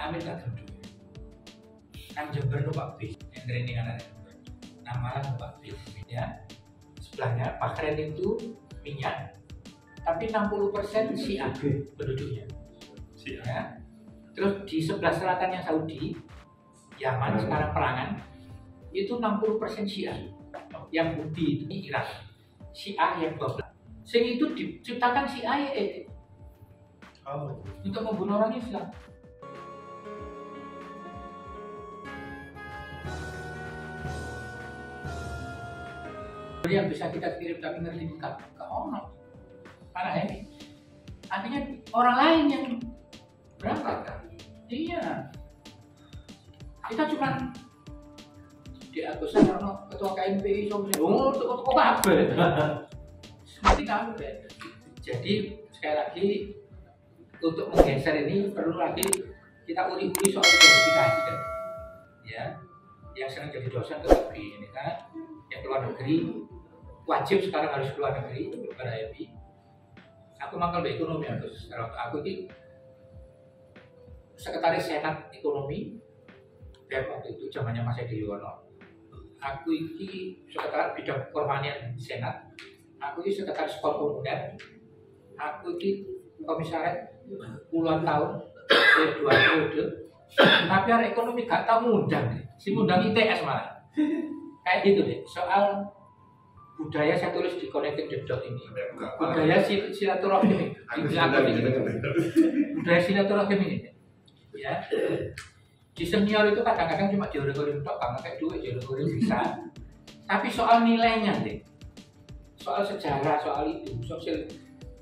Amin tak tentu. Nang Jember numpak bis, yang training anak Nang Malang numpak bis, ya. Sebelahnya Bahrain itu minyak, tapi 60% Syiah penduduknya. Ya. Terus di sebelah selatannya Saudi, Yaman sekarang perangan, itu 60% Syiah. Yang Houthi itu di Irak, Syiah yang 12. Sehingga itu diciptakan CIA untuk membunuh orang Islam. Yang bisa kita kirim tapi ngerti ke ono karena ini artinya orang lain yang berangkat kan? Iya, kita cuma di Agus Sarno ketua KMPI untuk kabel seperti kabel. Jadi sekali lagi untuk menggeser ini perlu lagi kita uri-uri soal identifikasi kan, ya. Yang sering jadi dosen ke negeri ini kan, yang keluar negeri wajib sekarang harus keluar negeri pada HMI. Aku mangkal di ekonomi terus. Kalau aku ini sekretaris senat ekonomi dan waktu itu zamannya Mas Edi Yuwono. Aku ini sekretaris bidang pertanian senat. Aku ini sekretaris komuner. Aku ini komisaris puluhan tahun, 2 periode. Tapi orang ekonomi gak tahu ngundang, si ngundang ITS malah. Kayak gitu deh. Soal budaya saya tulis di Connecting the Dot ini. Budaya silaturahim. Budaya silaturahim ini. Ya. Di senior itu kadang-kadang cuma dioreng-oreng tok, karena kayak duit dioreng-oreng bisa. Tapi soal nilainya deh. Soal sejarah, soal itu, sosial.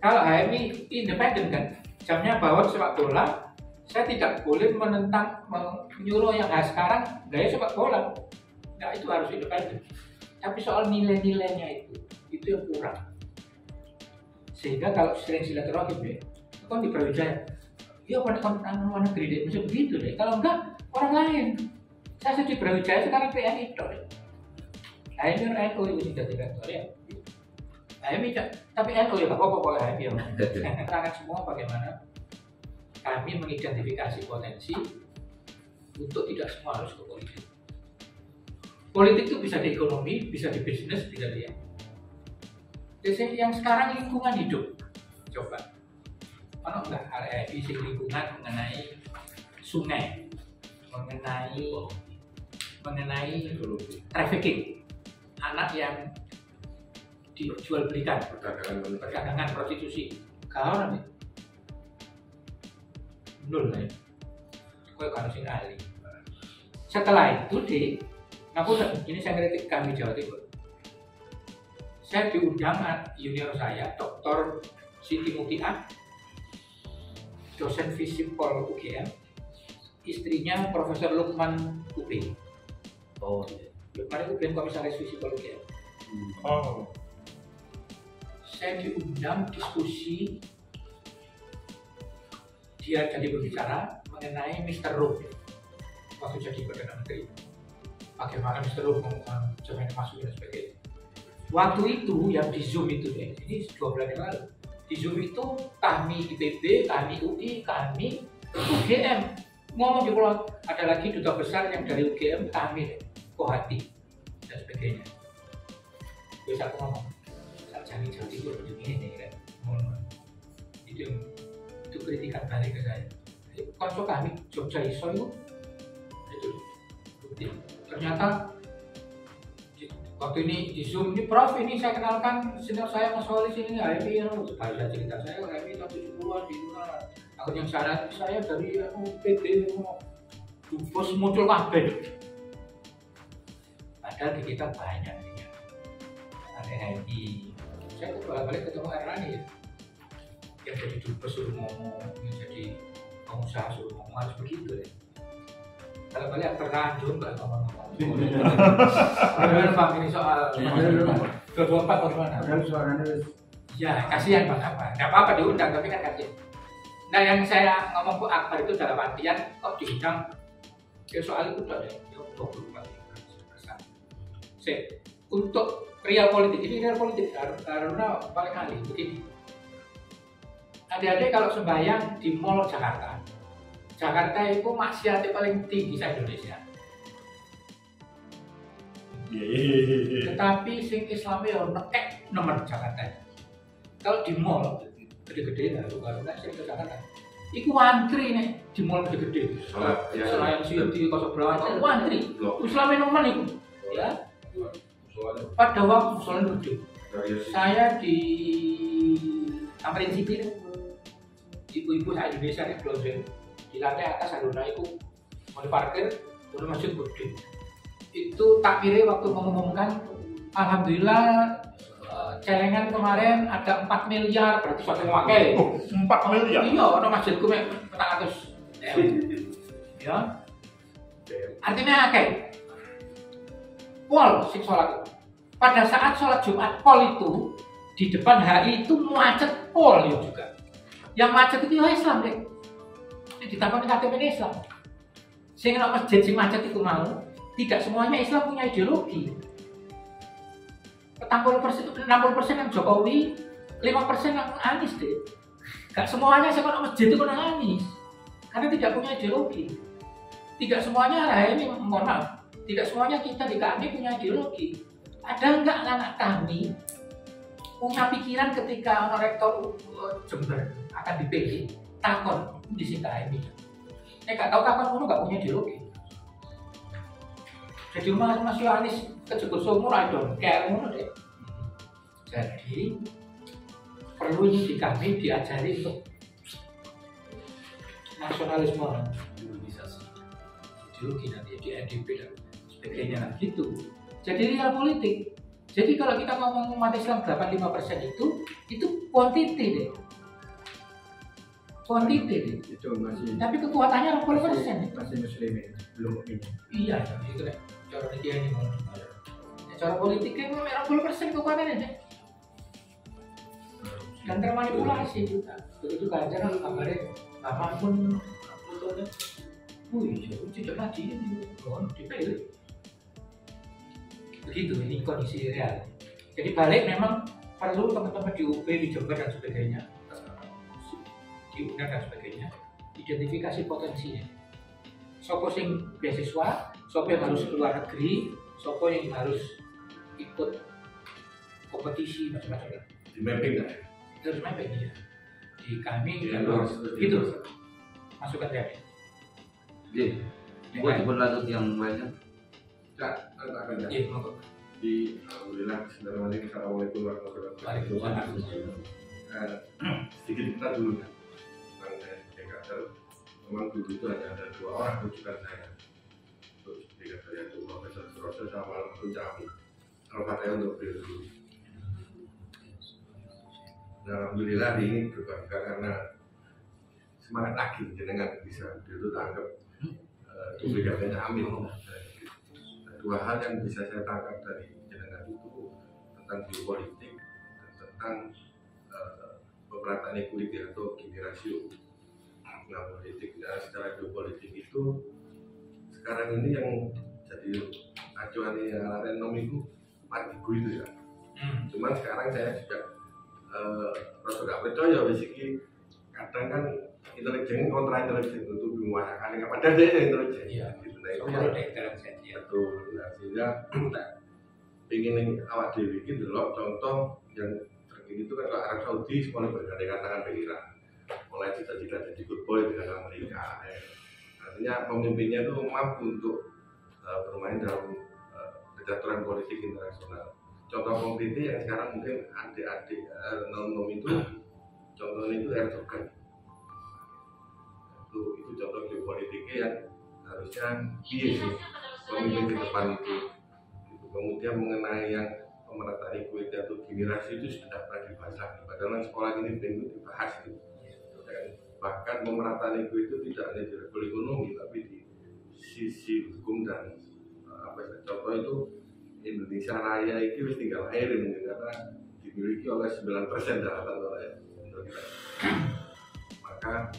Kalau HMI independen kan, jamnya bahwa sepak bola, saya tidak boleh menentang, menyuruh yang sekarang gaya sepak bola. Nah, itu harus independen. Tapi soal nilai-nilainya itu yang kurang. Sehingga kalau sering silaturahim ya, kan di Brawijaya, ya pada orang luar negeri deh, bisa begitu deh. Kalau enggak, orang lain. Saya di Brawijaya sekarang PNI itu deh. Nah ini NU itu sudah di kantor ya. Nah ini tapi NU ya, apa-apa HMI ya. Terangkan semua bagaimana kami mengidentifikasi potensi untuk tidak semua harus ke politik. Politik itu bisa di ekonomi, bisa di bisnis, bisa di jadi yang sekarang lingkungan hidup. Coba, mana enggak isi lingkungan mengenai sungai, mengenai trafficking, anak yang dijual belikan, perdagangan prostitusi, kau nih, nol nih, kau harus ahli. Setelah itu ini saya kritik kami Jawa Timur. Saya diundang junior saya, Dr. Siti Mutiah, dosen Visipol UGM, istrinya Profesor Lukman UB. Oh, Lukman UB komisaris Visipol UGM. Oh. Saya diundang diskusi, dia jadi berbicara mengenai Mr. Rum waktu jadi Perdana Menteri. Bagaimana Mr. Rum jangan masuk dan sebagainya. Waktu itu yang di Zoom itu deh, ini 2 bulan yang lalu. Di Zoom itu kami IPB, kami UI, kami UGM ngomong di pulau, ada lagi duta besar yang dari UGM, kami Kohati dan sebagainya. Bisa aku ngomong, saat jadi Jawa Timur begini nih kan, itu kritikan balik ke saya. Konco kami Jogja Iso itu ternyata waktu ini di Zoom ini Prof ini saya kenalkan senior saya Mas Wali sini HMI bahasa cerita saya HMI tahun 70-an di luar. Aku yang saya dari UPD bos muncul kabeh. Padahal di kita banyak ya. Ada HMI. Saya tuh balik ketemu Erlani ya. Yang jadi dubes suruh ngomong, yang jadi pengusaha suruh ngomong harus begitu ya. Kalau balik terlanjur nggak ngomong-ngomong. Bagaimana Bang ini soal 24 bagaimana? Ya kasihan Bang apa? Nggak apa-apa diundang tapi kan kasihan. Nah yang saya ngomong Bu Akbar itu dalam artian kok diundang ya soal itu udah ya 24%. Untuk real politik ini real politik karena paling ahli begini. Adik-adik kalau sembahyang di Mall Jakarta Jakarta itu maksiatnya paling tinggi sa Indonesia. Tetapi sing Islamnya yo nekek nemen Jakarta. Kalau di mall gede-gede lah, kalau nggak sing ke Jakarta. Iku antri nih di mall gede-gede. Selain City, Casablanca, iku antri. Islamnya nemen iku. Ya. Pada waktu soalnya gede. Saya di Tamrin Sipil, ibu-ibu saya Indonesia di Blonjo, di lantai atas ada itu mau diparkir, udah masjid gede. Itu takbirnya waktu mengumumkan, alhamdulillah celengan kemarin ada 4 miliar, berarti suatu memakai 4 miliar? Iya, ada masjidku yang 400 ya. Artinya akeh pol sing sholat. Pada saat sholat Jumat pol itu di depan HI itu macet pol ya juga. Yang macet itu ya Islam deh. Ditambah KTP Islam. Sehingga masjid sing macet itu mau, tidak semuanya Islam punya ideologi. 60% yang Jokowi, 5% yang Anies deh. Gak semuanya sekolah masjid itu kena Anies, karena tidak punya ideologi. Tidak semuanya ini mohon maaf. Tidak semuanya kita di kami punya ideologi. Ada enggak anak kami punya pikiran ketika rektor Jember akan dipilih takon di sini ini? Gak tahu takon kamu nggak punya ideologi. Jadi Mas Yohanis kejebur sumur aja kayak ngono deh. Jadi perlu ini di kami diajari untuk nasionalisme, ideologi nanti di NDP dan sebagainya gitu. Jadi real politik. Jadi kalau kita ngomong umat Islam 85% itu kuantiti deh. Kuantiti deh. Itu masih. Tapi kekuatannya 80%. Masih muslimin, belum ini. Iya, itu deh. Cara dia ini mau. Cara politiknya memang 80% kekuatannya deh. Dan termanipulasi juga. Begitu aja kan kabarnya, apapun fotonya. Wih, tidak lagi ini, dipilih. Begitu ini kondisi real. Jadi balik memang perlu teman-teman di UB, di Jember dan sebagainya, di UNER dan sebagainya, identifikasi potensinya. Sopo sing beasiswa, sopo yang harus keluar negeri, sopo yang harus ikut kompetisi macam-macam. Di mapping kan? Harus mapping ya. Di kami Ya, gitu. Masukkan saya. Jadi, buat berlanjut yang lainnya. Kak, akan Iya, monggo. di alhamdulillah bismillahirrahmanirrahim. Assalamualaikum warahmatullahi wabarakatuh. Sedikit kita dulu kan tentang saya kader. Memang dulu itu hanya ada 2 orang rujukan saya. Terus tiga saya itu Profesor Suroso sama Al-Fatihah. Al-Fatihah untuk beliau dulu. Nah, alhamdulillah hari ini berbangga karena semangat lagi jenengan bisa itu tanggap duplikatnya Amin. Dua hal yang bisa saya tangkap dari jenengan itu tentang geopolitik dan tentang pemerataan equity atau Gini rasio. Nah, politik ya, secara geopolitik itu sekarang ini yang jadi acuan Renom itu 4.000 itu ya. Cuman sekarang saya juga rasa gak percaya basically kadang kan intelijen kontra intelijen itu menguasai yang padahal dia intelijen. Iya. Gitu. Nah, itu Kalau ada intelijen ya. betul. Nah, sehingga pengen awak dewi ini delok contoh yang terkini itu kan kalau Arab Saudi semuanya bergandengan tangan dengan Iran, mulai cita-cita jadi good boy dengan Amerika. Artinya pemimpinnya itu mampu untuk bermain dalam percaturan politik internasional. Contoh konkretnya yang sekarang mungkin adik-adik nom itu contohnya itu Erdogan. Itu contoh geopolitiknya yang harusnya dia sih pemimpin di depan itu. Gitu. Kemudian mengenai yang pemerataan equity atau Gini rasio itu sudah pernah dibahas lagi. Padahal sekolah ini belum dibahas itu. Dan bahkan pemerataan equity itu tidak hanya di level ekonomi, tapi di sisi hukum dan contoh itu Indonesia Raya itu harus tinggal air mungkin karena dimiliki oleh 9% daratan wilayah Indonesia. Maka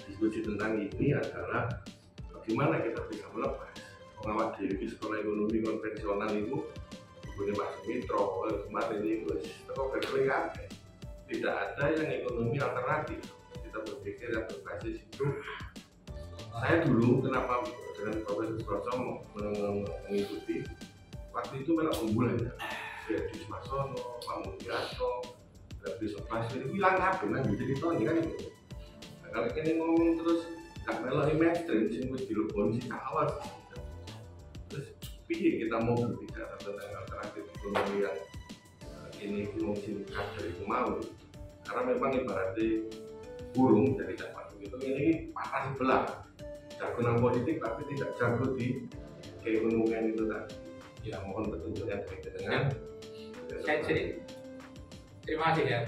diskusi tentang ini adalah bagaimana kita bisa melepas pengawal diri sekolah ekonomi konvensional itu punya Mas Mitro kemarin itu tidak ada yang ekonomi alternatif. Kita berpikir yang berbasis itu Saya dulu kenapa dengan Profesor Suroso mengikuti waktu itu memang unggulan ya. Jadi Masono, Pak Mulyarto, Lebih Sopas itu bilang apa nang jadi tahun kan itu. Nah, kalau kini ngomong terus gak meloi mainstream sih wis dileboni sih awal. Terus piye kita mau berbicara tentang alternatif ekonomi yang ini mungkin kader itu mau, karena memang ibaratnya burung dari dapat itu ini patah sebelah, jago nang politik tapi tidak jago di keekonomian itu tadi. Ya mohon petunjuknya dengan saya cerita. Terima kasih ya.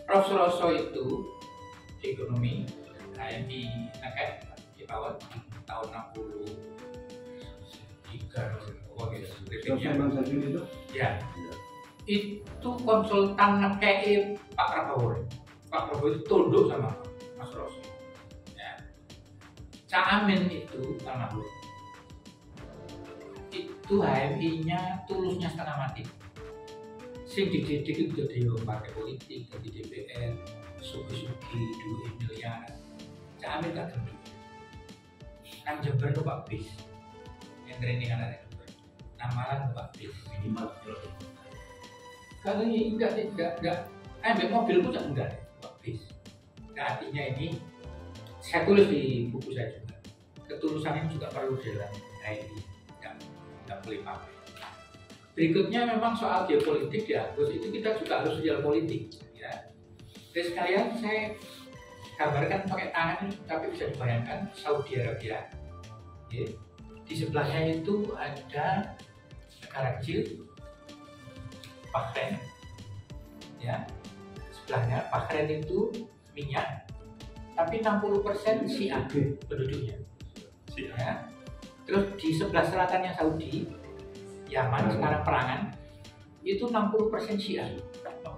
Prof. Suroso itu di ekonomi HMI Naket di tahun 63 ya. Itu konsultan ngekei Pak Prabowo. Pak Prabowo itu tunduk sama Mas Suroso. Ya. Cak Amin itu almarhum. Itu HMI-nya tulusnya setengah mati. Sing dididik itu jadi partai politik, jadi DPR, sugi-sugi, 2 miliar. Cak Amin tak gendut. Nang Jember itu Pak Bis. Yang training anak Jember. Nang Malang itu Pak Bis. Minimal kalau ini enggak. Ambil mobil pun enggak Pak Bis. Nah, artinya ini saya tulis di buku saya juga. Ketulusan ini juga perlu dalam HMI. Enggak boleh pamer. Berikutnya memang soal geopolitik ya, terus itu kita juga harus real politik ya. Terus sekalian saya gambarkan pakai tangan ini, tapi bisa dibayangkan Saudi Arabia ya. Di sebelahnya itu ada negara kecil Bahrain ya, sebelahnya Bahrain itu minyak tapi 60% Syiah penduduknya ya. Terus di sebelah selatannya Saudi Yaman sekarang perangan itu 60% Syiah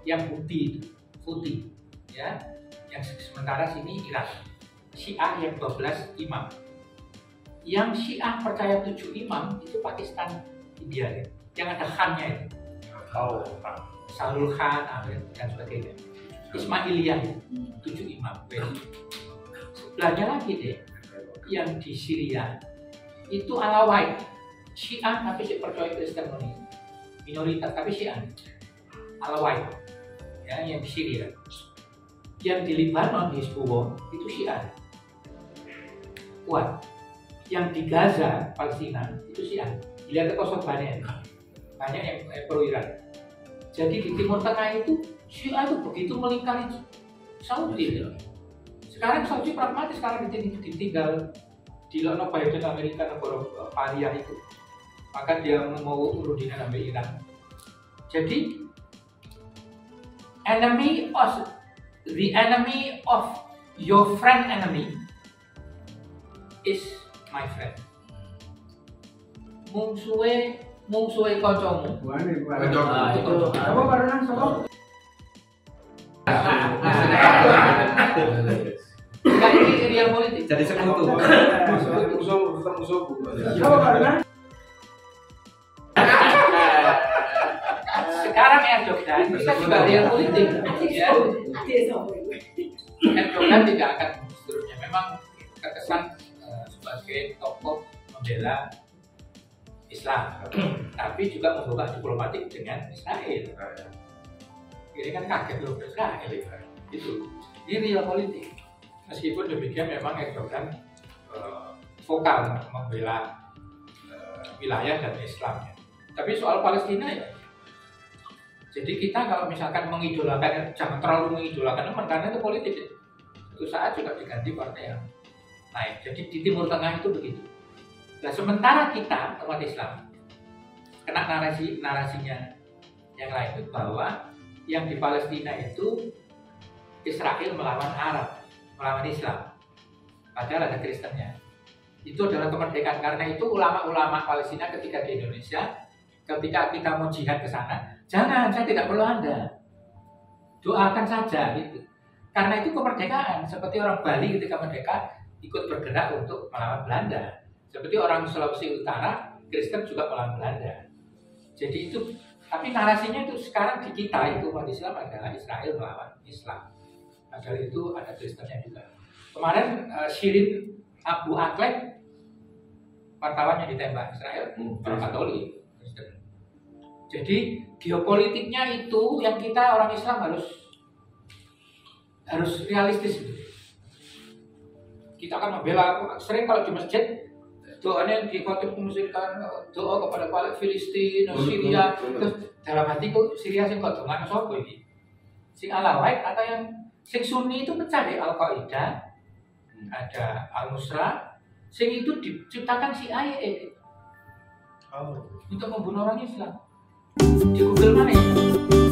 yang putih ya, yang sementara sini Iran Syiah yang 12 imam, yang Syiah percaya 7 imam itu Pakistan, India ya, yang ada khannya itu Salul Khan, dan sebagainya. Ismailiyah 7 imam. Sebelahnya lagi deh yang di Syria itu Alawite Syiah tapi si percaya Kristen minoritas tapi Syiah Alawite ya, yang di Syria. Yang di Lebanon di Hizbullah itu Syiah kuat. Yang di Gaza Palestina itu Syiah. Dilihat ke korbannya banyak yang pro Iran. Jadi di Timur Tengah itu Syiah itu begitu melingkari Saudi. Sekarang Saudi pragmatis karena ditinggal di Lono Biden Amerika negara paria itu. Maka dia mau urundingan sama Iran. Jadi the enemy of your friend enemy is my friend. Mungsuhe kancamu. itu Apa barengan sama? Enggak, ini real politik. Jadi sekutu. Apa barengan? Sekarang Erdogan kita juga real politik ya. Erdogan tidak akan seterusnya memang terkesan sebagai tokoh membela Islam, tapi juga membuka diplomatik dengan Israel. Ini kan kaget loh Israel itu. Ini real politik. Meskipun demikian memang Erdogan vokal membela wilayah dan Islamnya. Tapi soal Palestina ya. Jadi kita kalau misalkan mengidolakan, jangan terlalu mengidolakan teman karena itu politik. Suatu saat juga diganti partai yang lain. Jadi di Timur Tengah itu begitu. Nah sementara kita umat Islam kena narasinya yang lain itu bahwa yang di Palestina itu Israel melawan Arab, melawan Islam. Padahal ada Kristennya. Itu adalah kemerdekaan. Karena itu ulama-ulama Palestina ketika di Indonesia, ketika kita mau jihad ke sana, jangan, saya tidak perlu Anda. Doakan saja gitu. Karena itu kemerdekaan. Seperti orang Bali ketika merdeka ikut bergerak untuk melawan Belanda. Seperti orang Sulawesi Utara, Kristen juga melawan Belanda. Jadi itu, tapi narasinya itu sekarang di kita itu umat Islam adalah Israel melawan Islam. Padahal itu ada Kristennya juga. Kemarin Shirin Abu Akleh wartawannya ditembak Israel, orang Katolik. Jadi geopolitiknya itu yang kita orang Islam harus realistis. Kita akan membela, sering kalau di masjid doanya di khotib memusikkan doa kepada Palestina, Filistin, Syria. Terus dalam hatiku Syria sing kok dongan sapa iki? Sing Alawite atau yang sing Sunni itu pecah di Al-Qaeda, ada Al-Nusra, sing itu diciptakan CIA untuk membunuh orang Islam. Di Google mana ya?